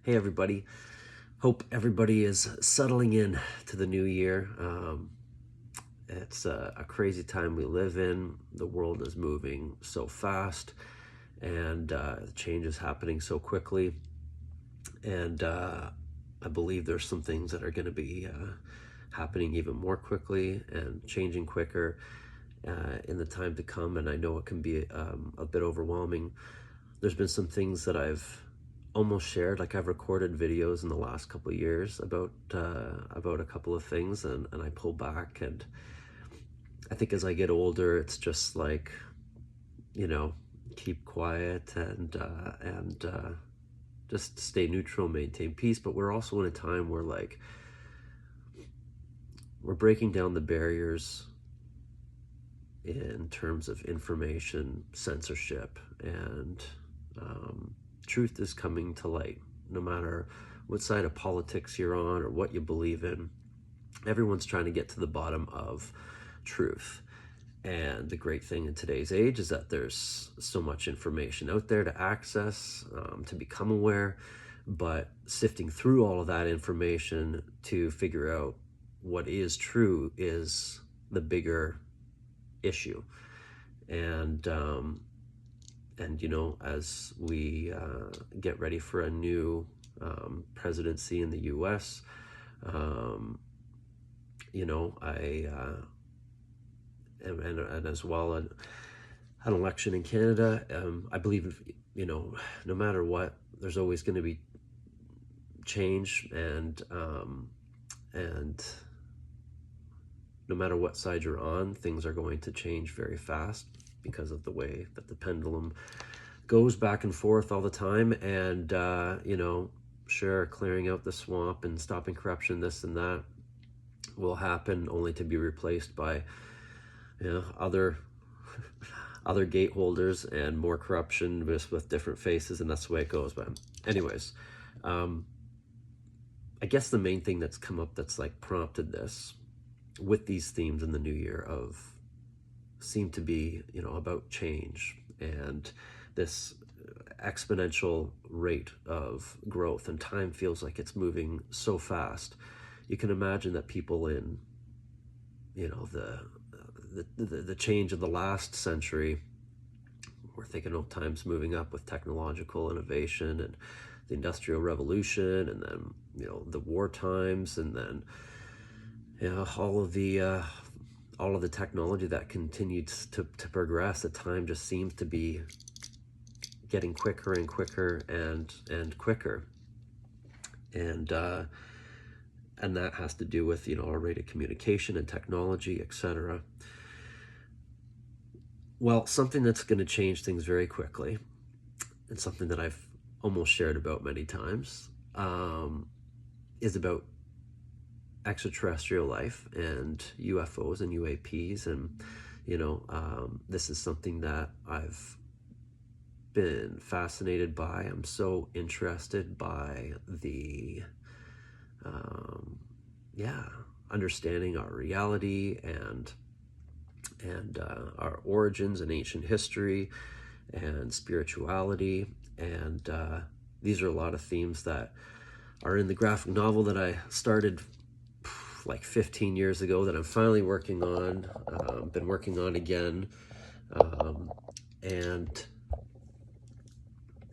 Hey everybody, hope everybody is settling in to the new year. It's a crazy time we live in. The world is moving so fast and change is happening so quickly. And I believe there's some things that are going to be happening even more quickly and changing quicker in the time to come. And I know it can be a bit overwhelming. There's been some things that I've almost shared, like I've recorded videos in the last couple of years about a couple of things, and I pull back. And I think as I get older, it's just like, keep quiet and just stay neutral, maintain peace. But we're also in a time where we're breaking down the barriers in terms of information censorship, and truth is coming to light. No matter what side of politics you're on or what you believe in, everyone's trying to get to the bottom of truth. And the great thing in today's age is that there's so much information out there to access, to become aware, but sifting through all of that information to figure out what is true is the bigger issue. And as we get ready for a new presidency in the U.S., and as well an election in Canada, I believe, no matter what, there's always going to be change, and no matter what side you're on, things are going to change very fast because of the way that the pendulum goes back and forth all the time. And, sure, clearing out the swamp and stopping corruption, this and that, will happen, only to be replaced by, other gateholders and more corruption, just with different faces, and that's the way it goes. But anyways, I guess the main thing that's come up that's prompted this with these themes in the new year seem to be, about change and this exponential rate of growth, and time feels like it's moving so fast. You can imagine that people in, the change of the last century were thinking, time's moving up with technological innovation and the Industrial Revolution, and then, the war times, and then, all of the technology that continues to progress. The time just seems to be getting quicker and quicker and quicker. And that has to do with, our rate of communication and technology, etc. Well, something that's going to change things very quickly, and something that I've almost shared about many times, is about extraterrestrial life and UFOs and UAPs. And this is something that I've been fascinated by. I'm so interested by the understanding our reality and our origins and ancient history and spirituality. And these are a lot of themes that are in the graphic novel that I started 15 years ago, that I'm finally working on, been working on again. And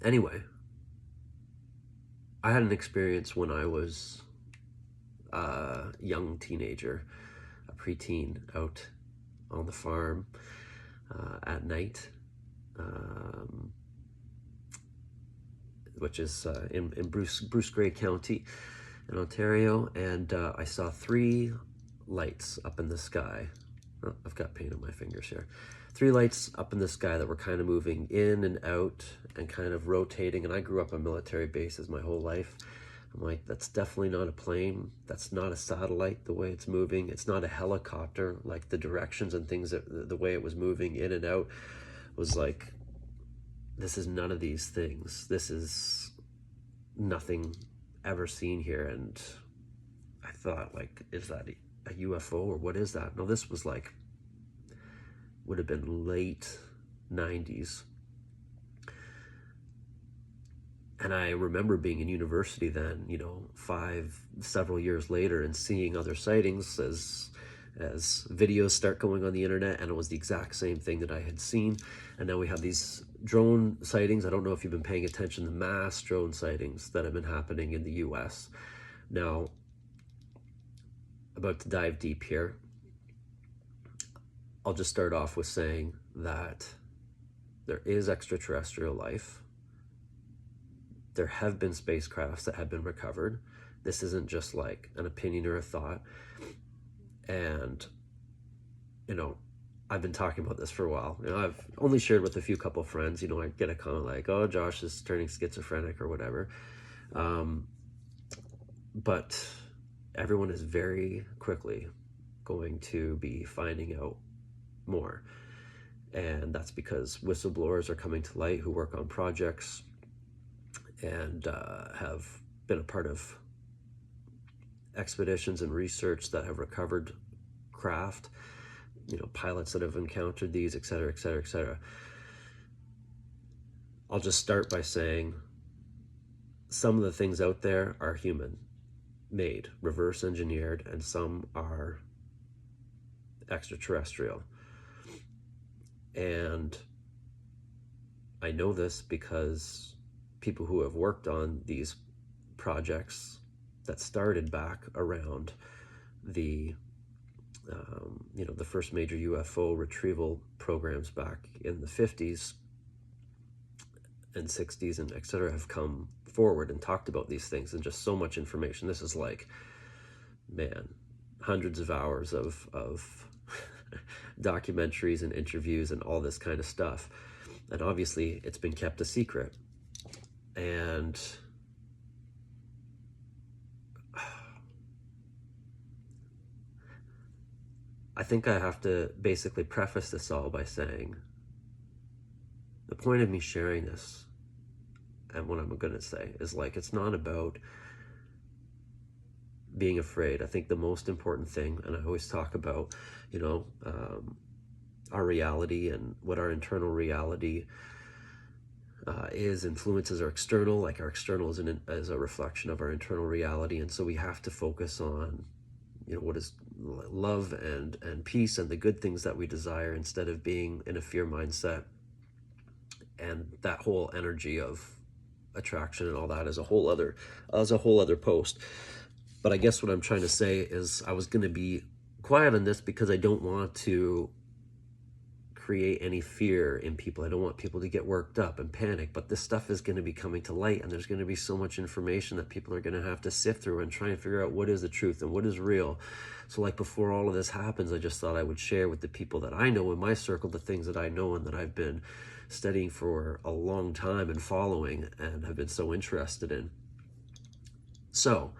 anyway, I had an experience when I was a young teenager, a preteen, out on the farm at night, which is in Bruce Grey County in Ontario, and I saw 3 lights up in the sky. Oh, I've got paint on my fingers here. 3 lights up in the sky that were kind of moving in and out and kind of rotating. And I grew up on military bases my whole life. I'm like, that's definitely not a plane. That's not a satellite, the way it's moving. It's not a helicopter. Like, the directions and things, the way it was moving in and out was like, this is none of these things. This is nothing ever seen here. And I thought, is that a UFO or what is that? No, this was would have been late 90s. And I remember being in university then, several years later, and seeing other sightings as videos start going on the internet, and it was the exact same thing that I had seen. And now we have these drone sightings. I don't know if you've been paying attention to mass drone sightings that have been happening in the US. Now, about to dive deep here. I'll just start off with saying that there is extraterrestrial life. There have been spacecrafts that have been recovered. This isn't just like an opinion or a thought. And, I've been talking about this for a while. I've only shared with a few couple of friends. I get a comment like, oh, Josh is turning schizophrenic or whatever. But everyone is very quickly going to be finding out more. And that's because whistleblowers are coming to light who work on projects and have been a part of expeditions and research that have recovered craft, pilots that have encountered these, et cetera, et cetera, et cetera. I'll just start by saying some of the things out there are human made, reverse engineered, and some are extraterrestrial. And I know this because people who have worked on these projects that started back around the the first major UFO retrieval programs back in the 50s and 60s and et cetera have come forward and talked about these things, and just so much information. This is like, man, hundreds of hours of documentaries and interviews and all this kind of stuff. And obviously it's been kept a secret. And I think I have to basically preface this all by saying the point of me sharing this and what I'm going to say is like, it's not about being afraid. I think the most important thing, and I always talk about, our reality and what our internal reality is influences our external, like our external is a reflection of our internal reality. And so we have to focus on, what is love and peace and the good things that we desire, instead of being in a fear mindset. And that whole energy of attraction and all that is a whole other post. But I guess what I'm trying to say is I was going to be quiet on this because I don't want to create any fear in people. I don't want people to get worked up and panic, but this stuff is going to be coming to light, and there's going to be so much information that people are going to have to sift through and try and figure out what is the truth and what is real. So like, before all of this happens, I just thought I would share with the people that I know in my circle the things that I know and that I've been studying for a long time and following and have been so interested in. So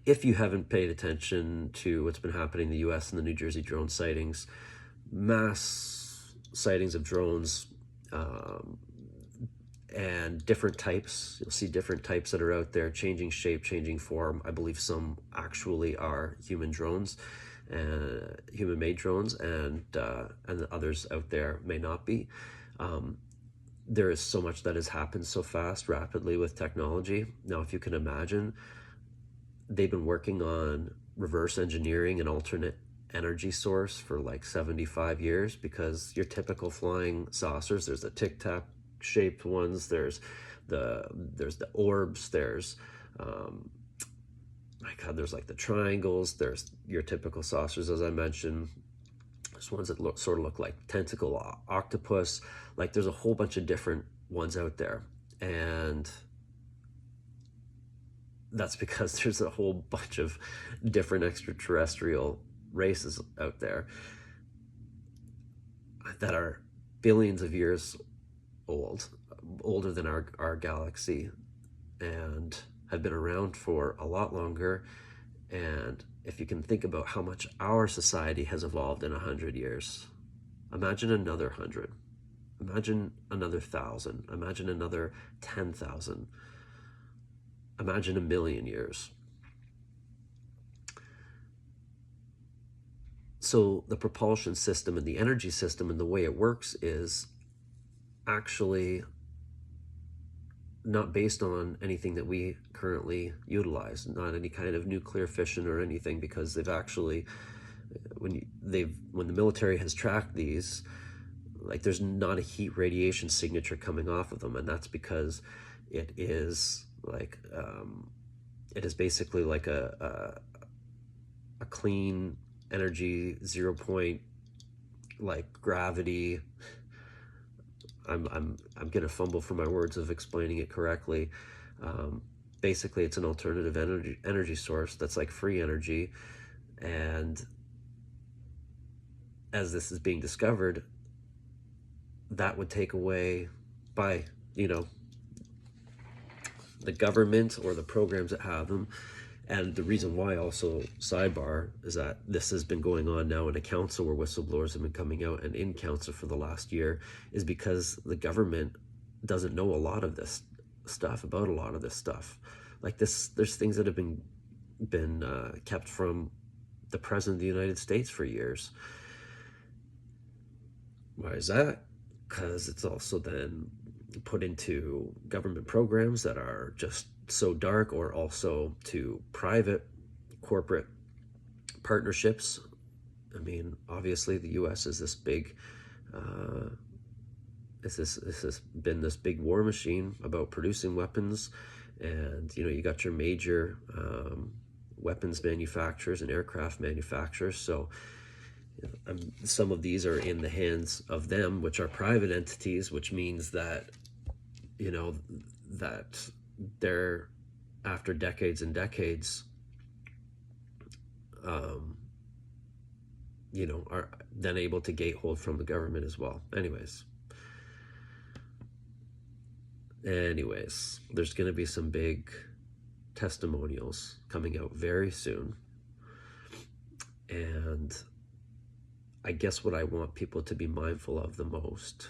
if you haven't paid attention to what's been happening in the US and the New Jersey drone sightings, mass sightings of drones, and different types. You'll see different types that are out there, changing shape, changing form. I believe some actually are human drones, human-made drones, and others out there may not be. There is so much that has happened so fast, rapidly with technology. Now, if you can imagine, they've been working on reverse engineering an alternate energy source for like 75 years, because your typical flying saucers, there's the tic-tac shaped ones, there's the orbs, there's there's like the triangles, there's your typical saucers, as I mentioned. There's ones that sort of look like tentacle octopus. Like, there's a whole bunch of different ones out there, and that's because there's a whole bunch of different extraterrestrial races out there that are billions of years old, older than our galaxy, and have been around for a lot longer. And if you can think about how much our society has evolved in 100 years, imagine another 100, imagine another 1,000, imagine another 10,000, imagine 1,000,000 years. So the propulsion system and the energy system and the way it works is actually not based on anything that we currently utilize, not any kind of nuclear fission or anything, because they've actually, when the military has tracked these, like, there's not a heat radiation signature coming off of them, and that's because it is like it is basically like a clean energy 0 point, like, gravity. I'm gonna fumble for my words of explaining it correctly. Basically, it's an alternative energy source that's like free energy, and as this is being discovered, that would take away by, you know, the government or the programs that have them. And the reason why, also, sidebar, is that this has been going on now in a council where whistleblowers have been coming out, and in council for the last year, is because the government doesn't know a lot of this stuff, about a lot of this stuff. Like this, there's things that have been kept from the President of the United States for years. Why is that? Because it's also then put into government programs that are just so dark, or also to private corporate partnerships. I mean, obviously the US is this big this has been this big war machine about producing weapons, and you know, you got your major weapons manufacturers and aircraft manufacturers. So some of these are in the hands of them, which are private entities, which means that, you know, that they're, after decades and decades, you know, are then able to gatehold from the government as well. Anyways, there's going to be some big testimonials coming out very soon, and I guess what I want people to be mindful of the most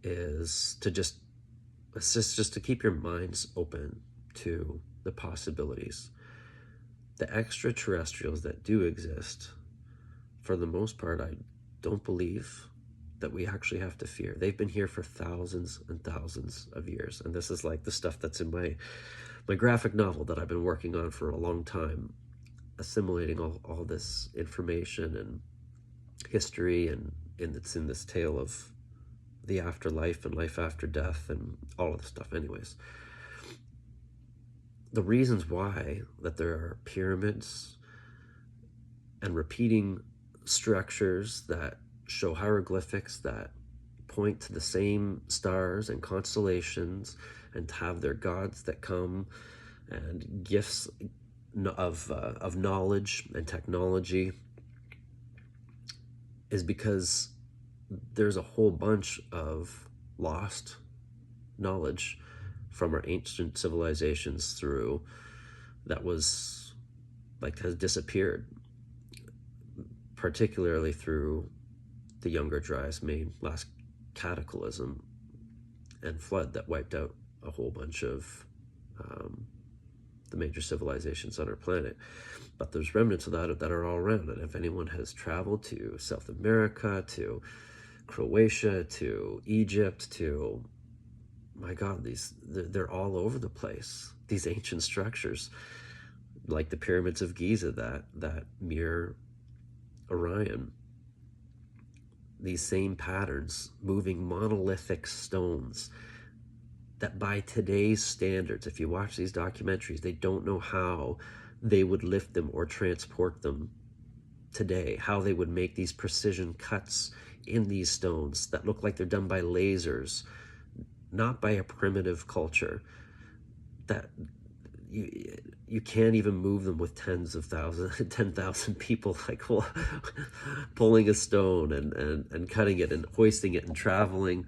is to just to keep your minds open to the possibilities. The extraterrestrials that do exist, for the most part, I don't believe that we actually have to fear. They've been here for thousands and thousands of years, and this is like the stuff that's in my graphic novel that I've been working on for a long time, assimilating all this information and history, and it's in this tale of the afterlife and life after death and all of this stuff. Anyways, the reasons why that there are pyramids and repeating structures that show hieroglyphics that point to the same stars and constellations, and have their gods that come, and gifts of knowledge and technology, is because there's a whole bunch of lost knowledge from our ancient civilizations through that was like has disappeared, particularly through the Younger Dryas main last cataclysm and flood that wiped out a whole bunch of the major civilizations on our planet. But there's remnants of that are all around. And if anyone has traveled to South America, to Croatia, to Egypt, to, my God, they're all over the place. These ancient structures, like the pyramids of Giza that mirror Orion. These same patterns, moving monolithic stones that by today's standards, if you watch these documentaries, they don't know how they would lift them or transport them today, how they would make these precision cuts in these stones that look like they're done by lasers, not by a primitive culture, that you can't even move them with 10,000 people, like pulling a stone and cutting it and hoisting it and traveling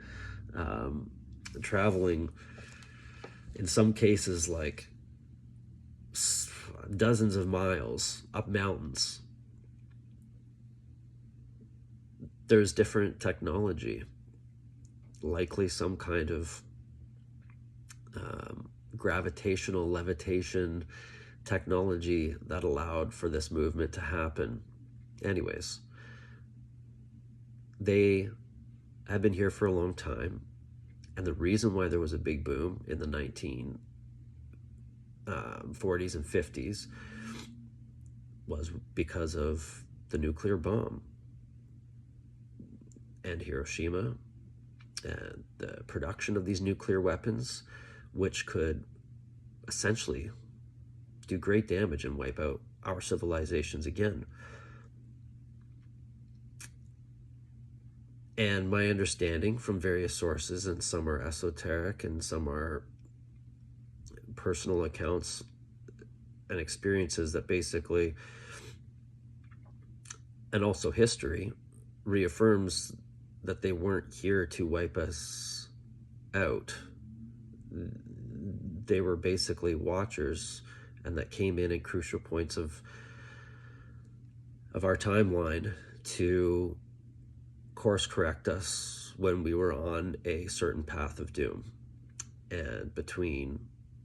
in some cases like dozens of miles up mountains. There's different technology, likely some kind of gravitational levitation technology that allowed for this movement to happen. Anyways, they have been here for a long time, And the reason why there was a big boom in the 1940s and 50s was because of the nuclear bomb and Hiroshima and the production of these nuclear weapons, which could essentially do great damage and wipe out our civilizations again. And my understanding from various sources, and some are esoteric and some are personal accounts and experiences, that basically, and also history, reaffirms that they weren't here to wipe us out. They were basically watchers, and that came in at crucial points of our timeline to course correct us when we were on a certain path of doom. And between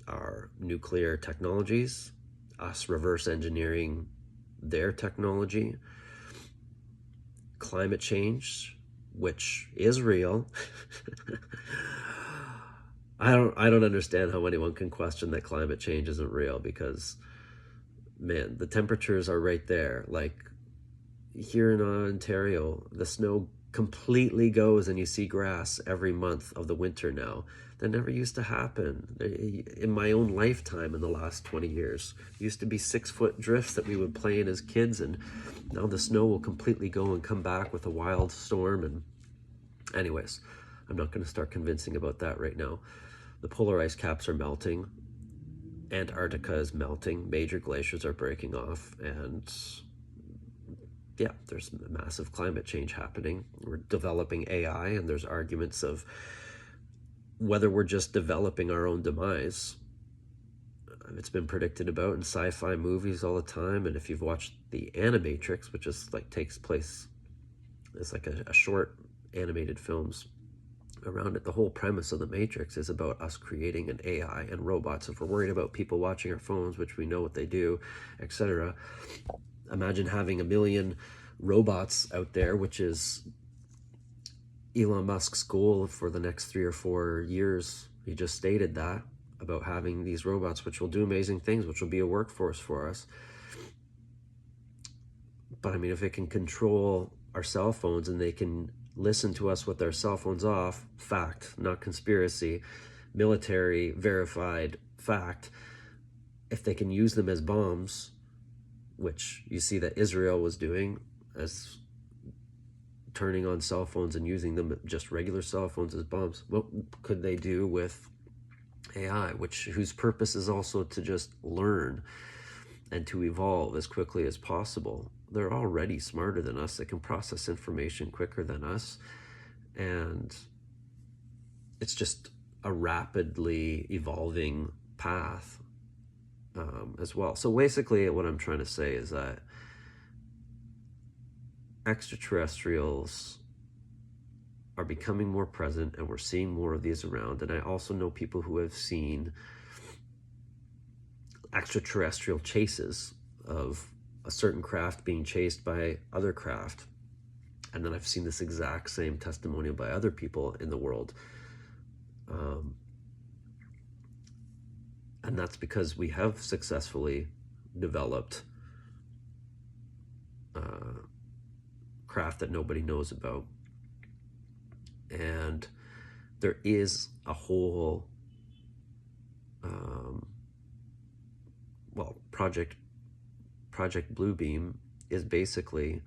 our nuclear technologies, us reverse engineering their technology, climate change, which is real. I don't understand how anyone can question that climate change isn't real, because, man, the temperatures are right there. Like here in Ontario, the snow completely goes and you see grass every month of the winter now. That never used to happen in my own lifetime in the last 20 years. It used to be 6-foot drifts that we would play in as kids, and now the snow will completely go and come back with a wild storm. And anyways, I'm not going to start convincing about that right now. The polar ice caps are melting. Antarctica is melting. Major glaciers are breaking off. And yeah, there's massive climate change happening. We're developing AI, and there's arguments of whether we're just developing our own demise. It's been predicted about in sci-fi movies all the time. And if you've watched the Animatrix, which is like takes place, it's like a short animated films around it. The whole premise of the Matrix is about us creating an AI and robots. If we're worried about people watching our phones, which we know what they do, etc., imagine having 1 million robots out there, which is Elon Musk's goal for the next 3 or 4 years. He just stated that, about having these robots which will do amazing things, which will be a workforce for us. But I mean, if it can control our cell phones and they can listen to us with their cell phones off, fact, not conspiracy, military verified fact, if they can use them as bombs, which you see that Israel was doing, as turning on cell phones and using them, just regular cell phones, as bombs, what could they do with AI, whose purpose is also to just learn and to evolve as quickly as possible? They're already smarter than us. They can process information quicker than us. And it's just a rapidly evolving path as well. So basically what I'm trying to say is that extraterrestrials are becoming more present, and we're seeing more of these around. And I also know people who have seen extraterrestrial chases of a certain craft being chased by other craft. And then I've seen this exact same testimonial by other people in the world. And that's because we have successfully developed craft that nobody knows about. And there is a whole, Project Bluebeam is basically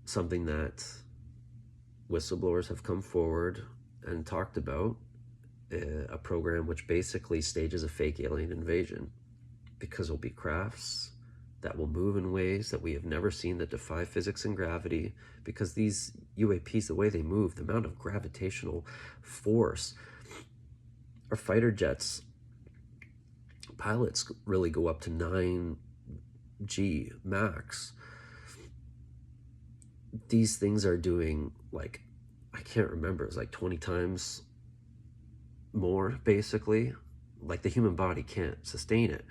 something that whistleblowers have come forward and talked about, a program which basically stages a fake alien invasion, because there'll be crafts that will move in ways that we have never seen, that defy physics and gravity, because these UAPs, the way they move, the amount of gravitational force, our fighter jets, pilots really go up to 9G max. These things are doing, like, I can't remember, it's like 20 times more, basically. Like, the human body can't sustain it.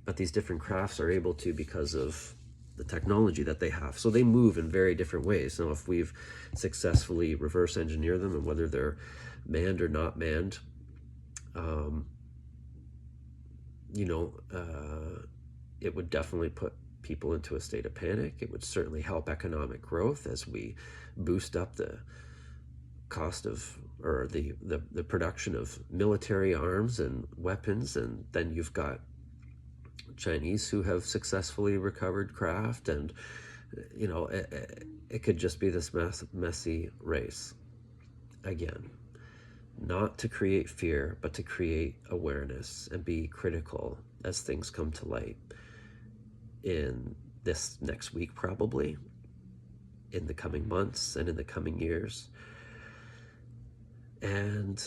But these different crafts are able to, because of the technology that they have. So they move in very different ways. Now, if we've successfully reverse engineered them, and whether they're manned or not manned, it would definitely put people into a state of panic. It would certainly help economic growth as we boost up the cost of, or the production of military arms and weapons. And then you've got Chinese who have successfully recovered craft, and it could just be this messy race again. Not to create fear, but to create awareness and be critical as things come to light in this next week, probably in the coming months and in the coming years. And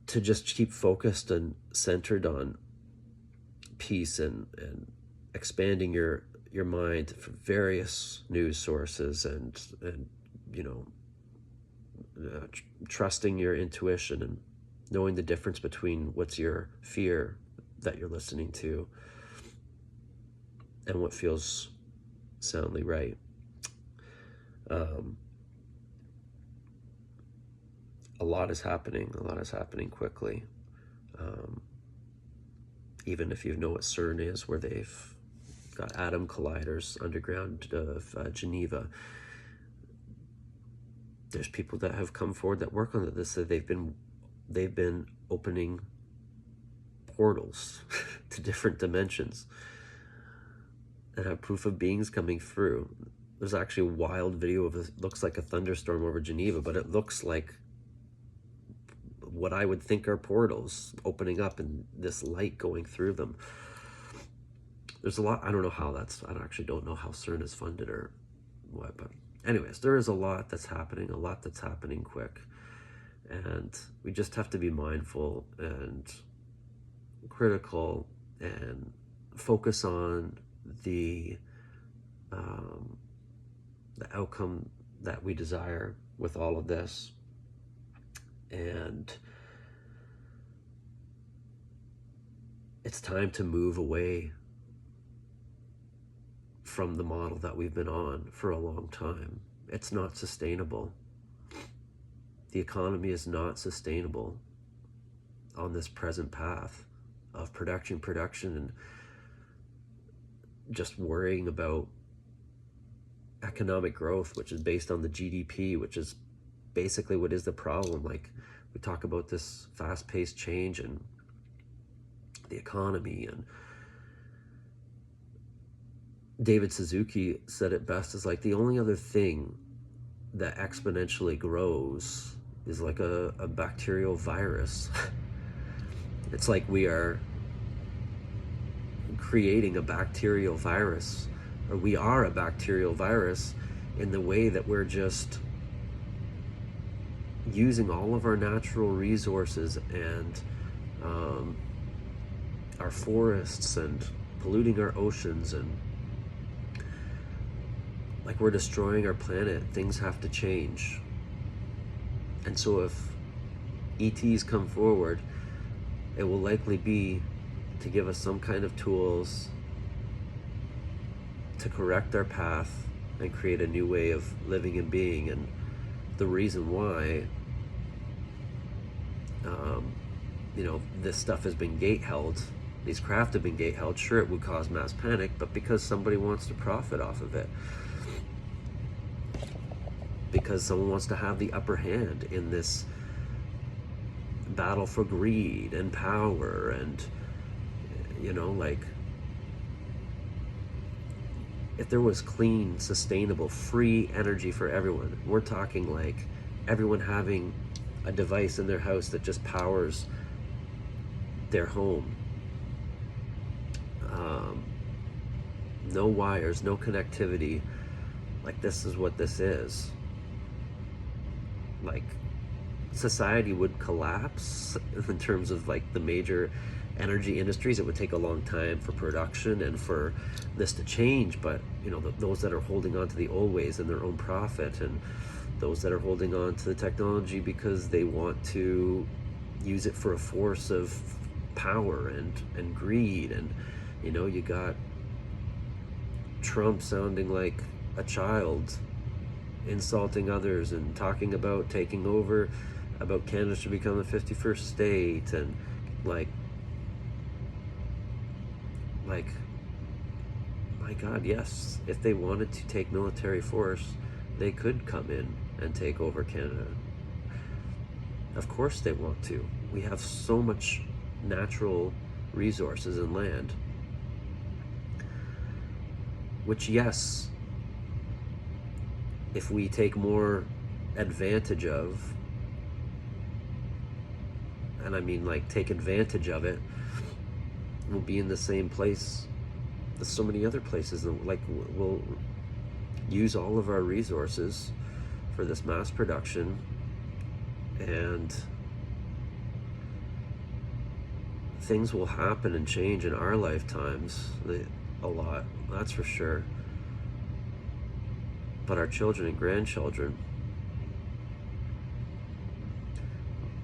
to just keep focused and centered on peace and expanding your mind for various news sources, and trusting your intuition and knowing the difference between what's your fear that you're listening to and what feels soundly right. A lot is happening quickly. Even if you know what CERN is, where they've got atom colliders underground of Geneva, there's people that have come forward that work on this, that they've been opening portals to different dimensions and have proof of beings coming through. There's actually a wild video of it. Looks like a thunderstorm over Geneva, but it looks like what I would think are portals opening up and this light going through them. There's a lot. I don't know how I actually don't know how CERN is funded or what, but anyways, there is a lot that's happening quick, and we just have to be mindful and critical and focus on the outcome that we desire with all of this. And it's time to move away from the model that we've been on for a long time. It's not sustainable. The economy is not sustainable on this present path of production, and just worrying about economic growth, which is based on the GDP, which is basically what is the problem. Like, we talk about this fast-paced change in the economy, and David Suzuki said it best as like the only other thing that exponentially grows is like a bacterial virus. It's like we are creating a bacterial virus, or we are a bacterial virus in the way that we're just using all of our natural resources and our forests and polluting our oceans, and like we're destroying our planet. Things have to change. And so if ETs come forward, it will likely be to give us some kind of tools to correct our path and create a new way of living and being. And the reason why this stuff has been gate held, these craft have been gate held, sure, it would cause mass panic, but because somebody wants to profit off of it, because someone wants to have the upper hand in this battle for greed and power. And like, if there was clean, sustainable, free energy for everyone, we're talking like everyone having a device in their house that just powers their home. No wires, no connectivity. Like, this is what this is. Like, society would collapse in terms of like the major energy industries. It would take a long time for production and for this to change, but those that are holding on to the old ways and their own profit, and those that are holding on to the technology because they want to use it for a force of power and greed. And you got Trump sounding like a child, insulting others and talking about taking over, about Canada should become the 51st state, and like my God, yes, if they wanted to take military force, they could come in and take over Canada. Of course they want to. We have so much natural resources and land, which, yes, if we take more advantage of, and I mean like take advantage of it, we'll be in the same place as so many other places. Like, we'll use all of our resources for this mass production, and things will happen and change in our lifetimes a lot, that's for sure. But our children and grandchildren,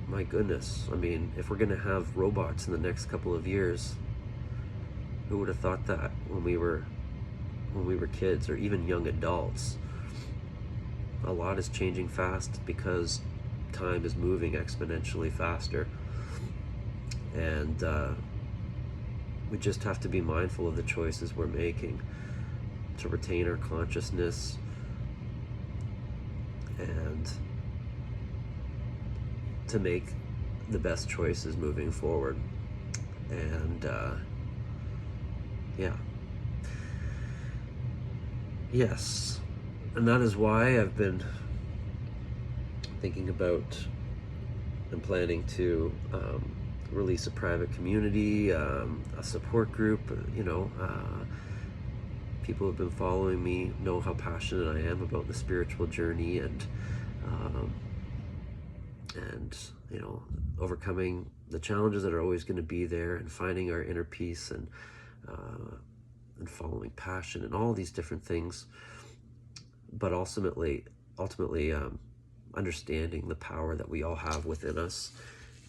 my goodness, I mean, if we're gonna have robots in the next couple of years, who would have thought that when we were kids, or even young adults? A lot is changing fast because time is moving exponentially faster, and we just have to be mindful of the choices we're making to retain our consciousness and to make the best choices moving forward. And yeah, yes, and that is why I've been thinking about and planning to release a private community, a support group. People who have been following me know how passionate I am about the spiritual journey, and overcoming the challenges that are always going to be there, and finding our inner peace, and following passion, and all these different things. But ultimately, understanding the power that we all have within us,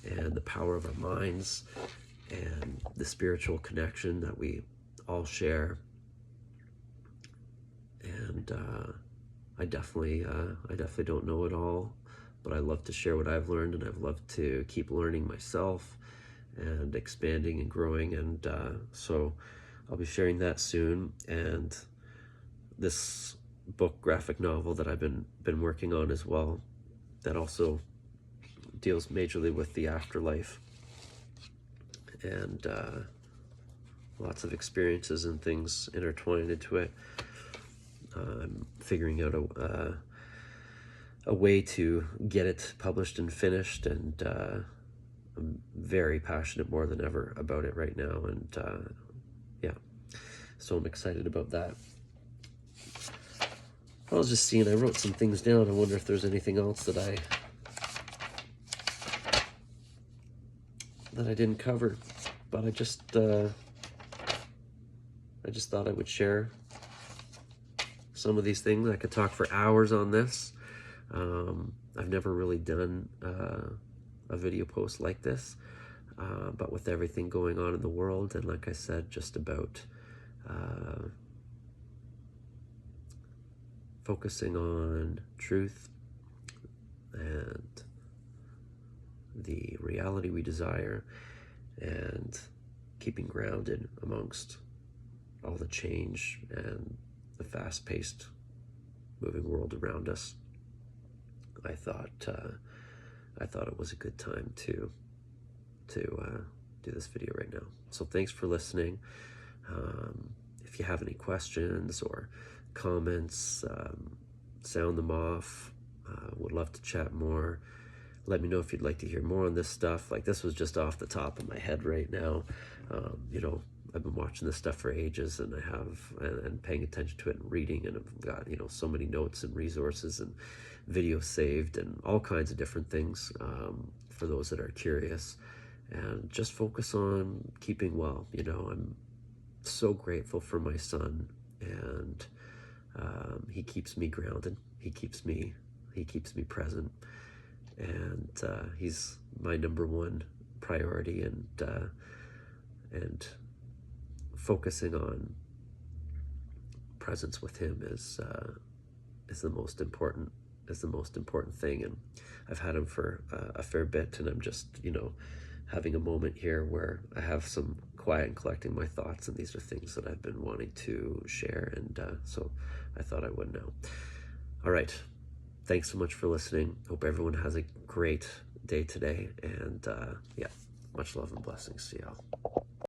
and the power of our minds, and the spiritual connection that we all share. And I definitely don't know it all, but I love to share what I've learned, and I've loved to keep learning myself and expanding and growing. And so I'll be sharing that soon. And this book, graphic novel, that I've been working on as well, that also deals majorly with the afterlife, and lots of experiences and things intertwined into it. I'm figuring out a way to get it published and finished, and I'm very passionate, more than ever, about it right now. And yeah, so I'm excited about that. I was just seeing, I wrote some things down. I wonder if there's anything else that I didn't cover, but I just thought I would share some of these things. I could talk for hours on this. I've never really done a video post like this, but with everything going on in the world, and like I said, just about focusing on truth and the reality we desire, and keeping grounded amongst all the change and the fast-paced moving world around us. I thought it was a good time to do this video right now. So thanks for listening. If you have any questions or comments, sound them off. Would love to chat more. Let me know if you'd like to hear more on this stuff. Like, this was just off the top of my head right now. I've been watching this stuff for ages, and I have, and paying attention to it and reading, and I've got, so many notes and resources and videos saved, and all kinds of different things for those that are curious. And just focus on keeping well. I'm so grateful for my son, and he keeps me grounded. He keeps me present, and he's my number one priority. And focusing on presence with him is the most important thing. And I've had him for a fair bit, and I'm just, you know, having a moment here where I have some quiet and collecting my thoughts, and these are things that I've been wanting to share, and so I thought I would now. All right, thanks so much for listening. Hope everyone has a great day today, and yeah, much love and blessings to y'all.